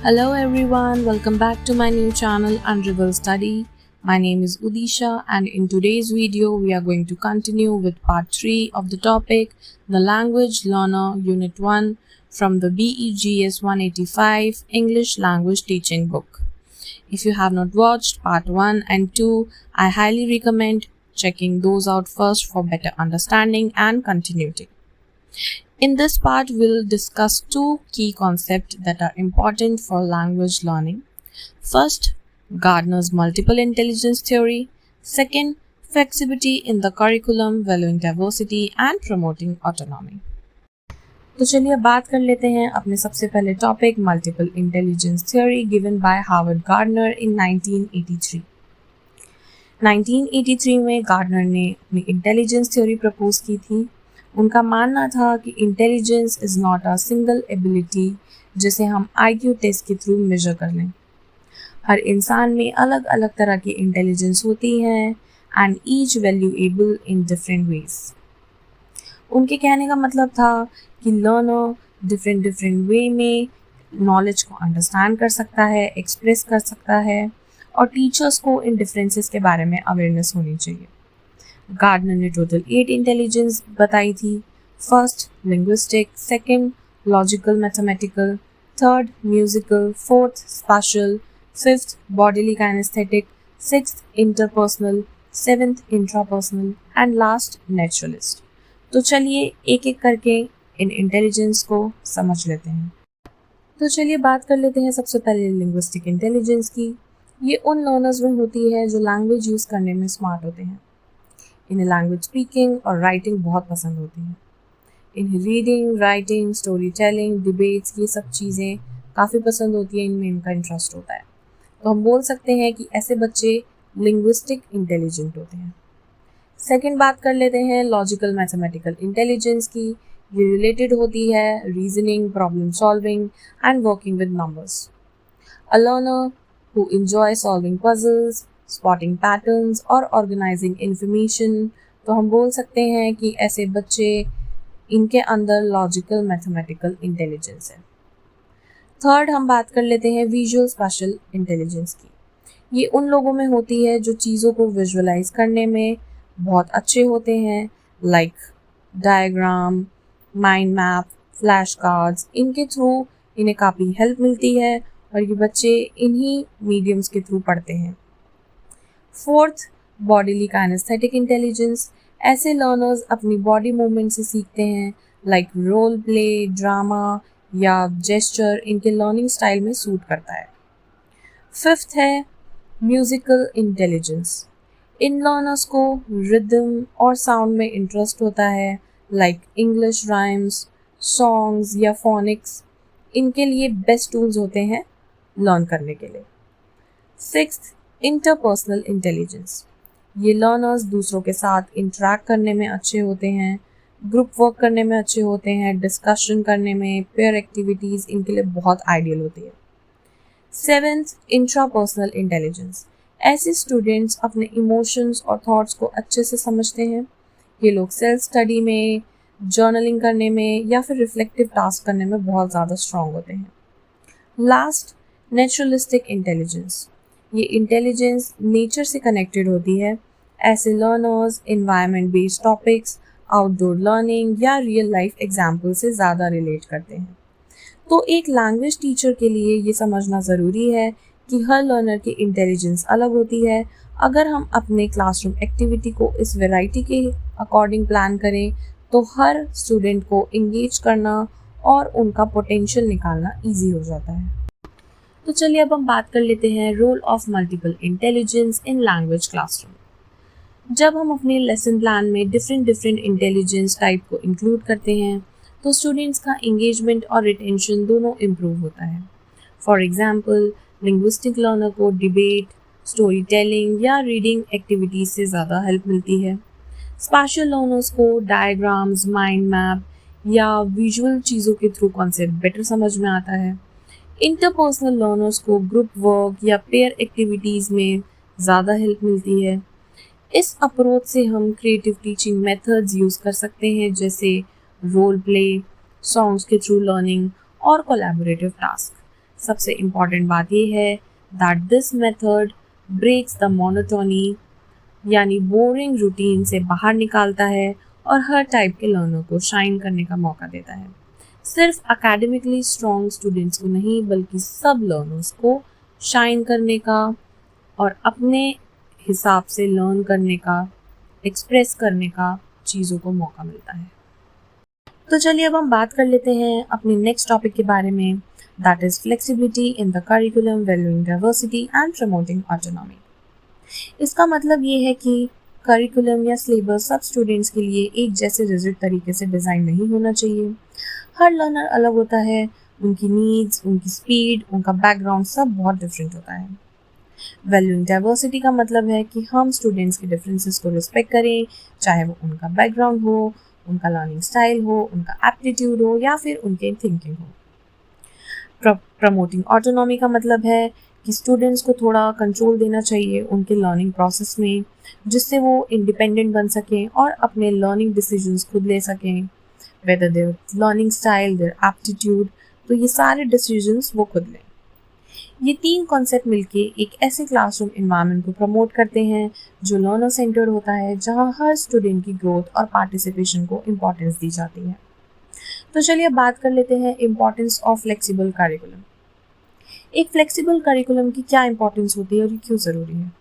Hello everyone, welcome back to my new channel Unrival Study. My name is Udisha and in today's video we are going to continue with part 3 of the topic The Language Learner Unit 1 from the BEGS 185 English Language Teaching Book. If you have not watched part 1 and 2, I highly recommend checking those out first for better understanding and continuity. In this part, we'll discuss two key concepts that are important for language learning. First, Gardner's multiple intelligence theory. Second, flexibility in the curriculum, valuing diversity and promoting autonomy. तो चलिए बात कर लेते हैं अपने सबसे पहले topic multiple intelligence theory given by Harvard Gardner in 1983. 1983 में गार्डनर ने अपनी इंटेलिजेंस थ्योरी प्रपोज की थी. उनका मानना था कि intelligence is not a single ability जिसे हम IQ टेस्ट के थ्रू मेजर कर लें. हर इंसान में अलग अलग तरह की इंटेलिजेंस होती है and each valuable in different ways. उनके कहने का मतलब था कि लर्नर डिफरेंट वे में नॉलेज को अंडरस्टैंड कर सकता है, एक्सप्रेस कर सकता है और टीचर्स को इन डिफरेंसेस के बारे में अवेयरनेस होनी चाहिए. गार्डनर ने टोटल 8 इंटेलिजेंस बताई थी. First linguistic, second logical mathematical, third musical, fourth spatial, fifth bodily kinesthetic, sixth interpersonal, seventh intrapersonal and last naturalist. तो चलिए एक एक करके इन इंटेलिजेंस को समझ लेते हैं. तो चलिए बात कर लेते हैं सबसे पहले लिंग्विस्टिक इंटेलिजेंस की. ये उन लर्नर्स में होती है जो लैंग्वेज यूज़ करने में स्मार्ट होते हैं. इन्हें लैंग्वेज स्पीकिंग और राइटिंग बहुत पसंद होती है. इन्हें reading, writing, story telling, debates ये सब चीज़ें काफ़ी पसंद होती हैं. इनमें इनका इंटरेस्ट होता है. तो हम बोल सकते हैं कि ऐसे बच्चे लिंग्विस्टिक इंटेलिजेंट होते हैं. सेकंड बात कर लेते हैं लॉजिकल मैथमेटिकल इंटेलिजेंस की. ये रिलेटेड होती है reasoning, problem solving and working with numbers. A learner who enjoy solving puzzles, spotting patterns और organizing information. तो हम बोल सकते हैं कि ऐसे बच्चे इनके अंदर लॉजिकल मैथमेटिकल इंटेलिजेंस है. थर्ड हम बात कर लेते हैं विजुअल स्पेशल इंटेलिजेंस की. ये उन लोगों में होती है जो चीज़ों को विजुअलाइज करने में बहुत अच्छे होते हैं, like diagram, mind map, flash cards. इनके थ्रू इन्हें काफ़ी हेल्प मिलती है और ये बच्चे इन्हीं मीडियम्स के थ्रू पढ़ते हैं. Fourth bodily kinesthetic intelligence. ऐसे लर्नर्स अपनी बॉडी मूवमेंट से सीखते हैं, लाइक रोल प्ले, ड्रामा या जेस्चर इनके लर्निंग स्टाइल में सूट करता है. फिफ्थ है म्यूजिकल इंटेलिजेंस. इन लर्नर्स को रिदम और साउंड में इंटरेस्ट होता है, लाइक इंग्लिश राइम्स, सॉन्ग्स या फोनिक्स. इनके लिए बेस्ट टूल्स होते हैं लर्न करने के लिए. Sixth interpersonal intelligence. ये लर्नर्स दूसरों के साथ इंटरेक्ट करने में अच्छे होते हैं, ग्रुप वर्क करने में अच्छे होते हैं, डिस्कशन करने में, पेयर एक्टिविटीज़ इनके लिए बहुत आइडियल होती है. Seventh intrapersonal intelligence. ऐसे स्टूडेंट्स अपने इमोशंस और थॉट्स को अच्छे से समझते हैं. ये लोग सेल्फ स्टडी में, जर्नलिंग करने में या फिर रिफ्लेक्टिव टास्क करने में बहुत ज़्यादा स्ट्रॉन्ग होते हैं. Last naturalistic intelligence. ये इंटेलिजेंस नेचर से कनेक्टेड होती है. ऐसे learners environment based topics, outdoor learning या रियल लाइफ एग्जाम्पल से ज़्यादा रिलेट करते हैं. तो एक लैंग्वेज टीचर के लिए ये समझना ज़रूरी है कि हर लर्नर की इंटेलिजेंस अलग होती है. अगर हम अपने क्लासरूम एक्टिविटी को इस वैरायटी के अकॉर्डिंग प्लान करें तो हर स्टूडेंट को इंगेज करना और उनका पोटेंशियल निकालना ईजी हो जाता है. तो चलिए अब हम बात कर लेते हैं role of multiple intelligence in language classroom. जब हम अपने लेसन प्लान में डिफरेंट इंटेलिजेंस टाइप को इंक्लूड करते हैं तो स्टूडेंट्स का इंगेजमेंट और रिटेंशन दोनों इम्प्रूव होता है. फॉर एग्जाम्पल लिंग्विस्टिक लर्नर को डिबेट, स्टोरी टेलिंग या रीडिंग एक्टिविटीज़ से ज़्यादा हेल्प मिलती है. स्पेशल लर्नर्स को डायग्राम्स, माइंड मैप या विजुअल चीज़ों के थ्रू कॉन्सेप्ट बेटर समझ में आता है. इंटरपर्सनल लर्नर्स को ग्रुप वर्क या पेयर एक्टिविटीज़ में ज़्यादा हेल्प मिलती है. इस अप्रोच से हम क्रिएटिव टीचिंग मेथड्स यूज़ कर सकते हैं जैसे रोल प्ले, सॉन्ग्स के थ्रू लर्निंग और कोलैबोरेटिव टास्क. सबसे इम्पॉर्टेंट बात ये है that this method breaks the monotony, यानी बोरिंग रूटीन से बाहर निकालता है और हर टाइप के लर्नर को शाइन करने का मौका देता है। सिर्फ एकेडमिकली स्ट्रॉन्ग स्टूडेंट्स को नहीं बल्कि सब लर्नर्स को शाइन करने का और अपने हिसाब से लर्न करने का, एक्सप्रेस करने का चीज़ों को मौका मिलता है। तो चलिए अब हम बात कर लेते हैं अपने नेक्स्ट टॉपिक के बारे में, that is flexibility in the curriculum, valuing diversity and promoting autonomy. इसका मतलब ये है कि करिकुलम या सिलेबस सब स्टूडेंट्स के लिए एक जैसे रिजिड तरीके से डिज़ाइन नहीं होना चाहिए। हर लर्नर अलग होता है, उनकी नीड्स, उनकी स्पीड, उनका बैकग्राउंड सब बहुत डिफरेंट होता है। वैल्यूइंग डाइवर्सिटी का मतलब है कि हम स्टूडेंट्स के डिफरेंसेस को रिस्पेक्ट करें, चाहे वो उनका बैकग्राउंड हो, उनका लर्निंग स्टाइल हो, उनका एप्टीट्यूड हो या फिर उनके थिंकिंग हो। प्रमोटिंग ऑटोनॉमी का मतलब है कि स्टूडेंट्स को थोड़ा कंट्रोल देना चाहिए उनके लर्निंग प्रोसेस में, जिससे वो इंडिपेंडेंट बन सकें और अपने लर्निंग डिसीजंस खुद ले सकें, whether their learning style, their aptitude, तो ये सारे डिसीजंस वो खुद लें। ये तीन कॉन्सेप्ट मिलके एक ऐसे क्लासरूम इन्वायरमेंट को प्रमोट करते हैं जो लर्नर सेंटर्ड होता है, जहाँ हर स्टूडेंट की ग्रोथ और पार्टिसिपेशन को इम्पोर्टेंस दी जाती है। तो चलिए बात कर लेते हैं इम्पोर्टेंस ऑफ फ्लेक्सिबल करिकुलम। एक फ्लेक्सिबल करिकुलम की क्या इंपॉर्टेंस होती है और ये क्यों ज़रूरी है?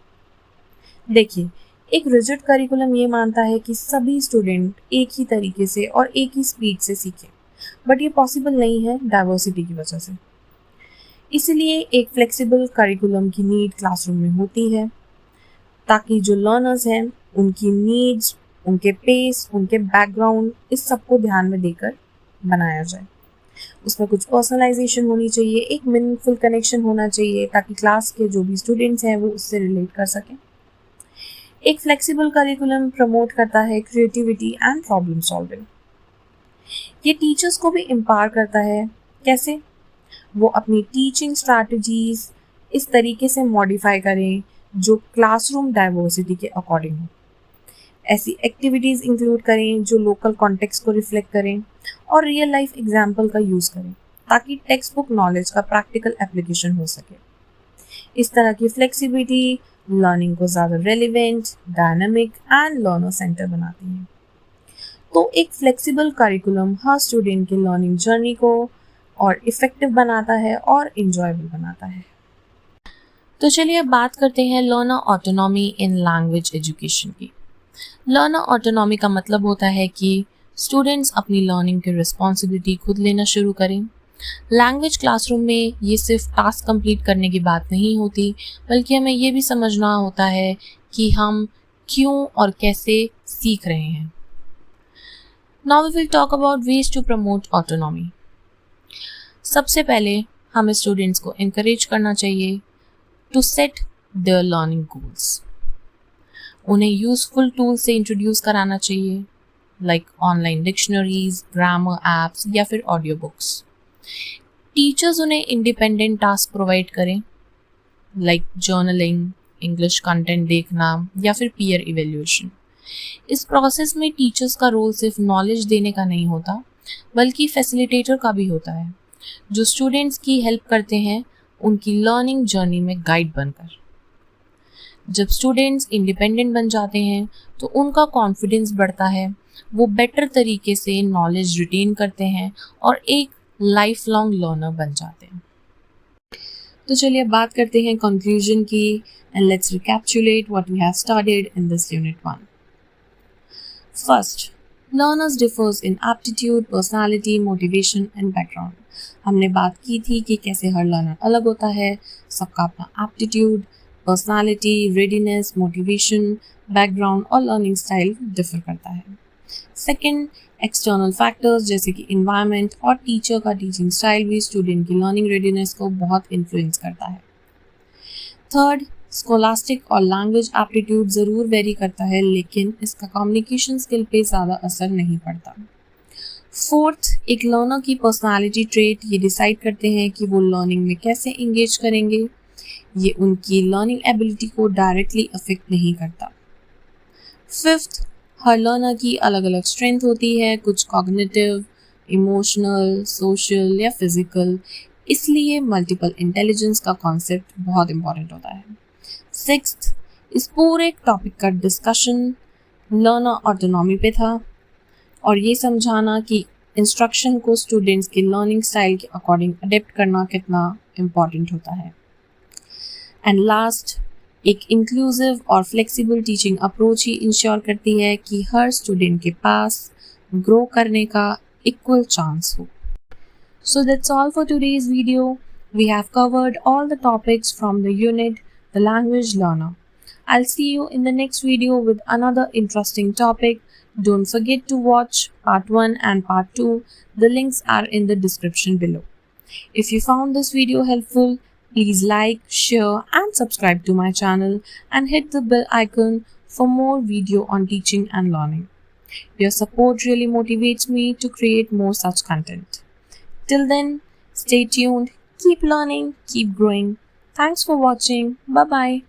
देखिए, एक रिजिड करिकुलम ये मानता है कि सभी स्टूडेंट एक ही तरीके से और एक ही स्पीड से सीखें, बट ये पॉसिबल नहीं है डाइवर्सिटी की वजह से। इसीलिए एक फ्लेक्सिबल करिकुलम की नीड क्लासरूम में होती है, ताकि जो लर्नर्स हैं उनकी नीड्स, उनके पेस, उनके बैकग्राउंड, इस सब को ध्यान में देकर बनाया जाए। उसमें कुछ पर्सनलाइजेशन होनी चाहिए, एक मीनिंगफुल कनेक्शन होना चाहिए ताकि क्लास के जो भी स्टूडेंट्स हैं वो उससे रिलेट कर सकें। एक फ्लेक्सिबल करिकुलम प्रमोट करता है क्रिएटिविटी एंड प्रॉब्लम सॉल्विंग। ये टीचर्स को भी एम्पावर करता है। कैसे? वो अपनी टीचिंग स्ट्रैटेजीज इस तरीके से मॉडिफाई करें जो क्लासरूम डाइवर्सिटी के अकॉर्डिंग हो। ऐसी एक्टिविटीज़ इंक्लूड करें जो लोकल कॉन्टेक्स्ट को रिफ्लेक्ट करें और रियल लाइफ एग्जाम्पल का यूज़ करें, ताकि टेक्स्ट बुक नॉलेज का प्रैक्टिकल एप्लीकेशन हो सके। इस तरह की फ्लेक्सिबिलिटी लर्निंग को ज़्यादा relevant, dynamic and learner centre बनाती है। तो एक फ्लेक्सिबल करिकुलम हर स्टूडेंट के लर्निंग जर्नी को और इफ़ेक्टिव बनाता है और इंजॉयबल बनाता है। तो चलिए अब बात करते हैं learner autonomy in language education की। लर्नर ऑटोनॉमी का मतलब होता है कि स्टूडेंट्स अपनी लर्निंग की रिस्पॉन्सिबिलिटी खुद लेना शुरू करें। लैंग्वेज क्लासरूम में ये सिर्फ टास्क कंप्लीट करने की बात नहीं होती, बल्कि हमें ये भी समझना होता है कि हम क्यों और कैसे सीख रहे हैं। Now we will talk about ways to promote autonomy. सबसे पहले हमें स्टूडेंट्स को इनकरेज करना चाहिए to set their learning goals. उन्हें यूजफुल टूल से इंट्रोड्यूस कराना चाहिए, like online dictionaries, grammar apps या फिर ऑडियो बुक्स। टीचर्स उन्हें इंडिपेंडेंट टास्क प्रोवाइड करें, लाइक जर्नलिंग, इंग्लिश कंटेंट देखना या फिर पीयर इवेल्यूएशन। इस प्रोसेस में टीचर्स का रोल सिर्फ नॉलेज देने का नहीं होता, बल्कि फैसिलिटेटर का भी होता है, जो स्टूडेंट्स की हेल्प करते हैं उनकी लर्निंग जर्नी में गाइड बनकर। जब स्टूडेंट्स इंडिपेंडेंट बन जाते हैं तो उनका कॉन्फिडेंस बढ़ता है, वो बेटर तरीके से नॉलेज रिटेन करते हैं और एक लाइफ लॉन्ग लर्नर बन जाते हैं। तो चलिए अब बात करते हैं कंक्लूजन की, and let's recapitulate what we have studied in this unit 1। First, learners differs in aptitude, personality, motivation and background. हमने बात की थी कि कैसे हर लर्नर अलग होता है, सबका अपना aptitude, personality, readiness, motivation, background और लर्निंग स्टाइल डिफर करता है। सेकेंड, एक्सटर्नल फैक्टर्स जैसे कि इन्वायरमेंट और टीचर का टीचिंग स्टाइल भी स्टूडेंट की लर्निंग रेडीनेस को बहुत इन्फ्लुएंस करता है। थर्ड, स्कोलास्टिक और लैंग्वेज एप्टीट्यूड ज़रूर वेरी करता है, लेकिन इसका कम्युनिकेशन स्किल पे ज़्यादा असर नहीं पड़ता। फोर्थ, एक लर्नर की पर्सनालिटी ट्रेट ये डिसाइड करते हैं कि वो लर्निंग में कैसे इंगेज करेंगे, ये उनकी लर्निंग एबिलिटी को डायरेक्टली अफेक्ट नहीं करता। फिफ्थ, हर लर्नर की अलग अलग स्ट्रेंथ होती है, कुछ कॉग्निटिव, इमोशनल, सोशल या फिजिकल। इसलिए मल्टीपल इंटेलिजेंस का कॉन्सेप्ट बहुत इंपॉर्टेंट होता है। सिक्स्थ, इस पूरे टॉपिक का डिस्कशन लर्नर ऑटोनॉमी पे था और ये समझाना कि इंस्ट्रक्शन को स्टूडेंट्स के लर्निंग स्टाइल के अकॉर्डिंग अडेप्ट करना कितना इम्पॉर्टेंट होता है। एंड लास्ट, एक इंक्लूसिव और फ्लेक्सिबल टीचिंग अप्रोच ही इंश्योर करती है कि हर स्टूडेंट के पास ग्रो करने का इक्वल चांस हो। So that's all for today's video. We have covered all the topics from the unit, The Language Learner. I'll see you in the next video with another interesting topic. Don't forget to watch part 1 and part 2. The links are in the description below. If you found this video helpful, please like, share and subscribe to my channel and hit the bell icon for more video on teaching and learning. Your support really motivates me to create more such content. Till then, stay tuned, keep learning, keep growing. Thanks for watching. Bye bye.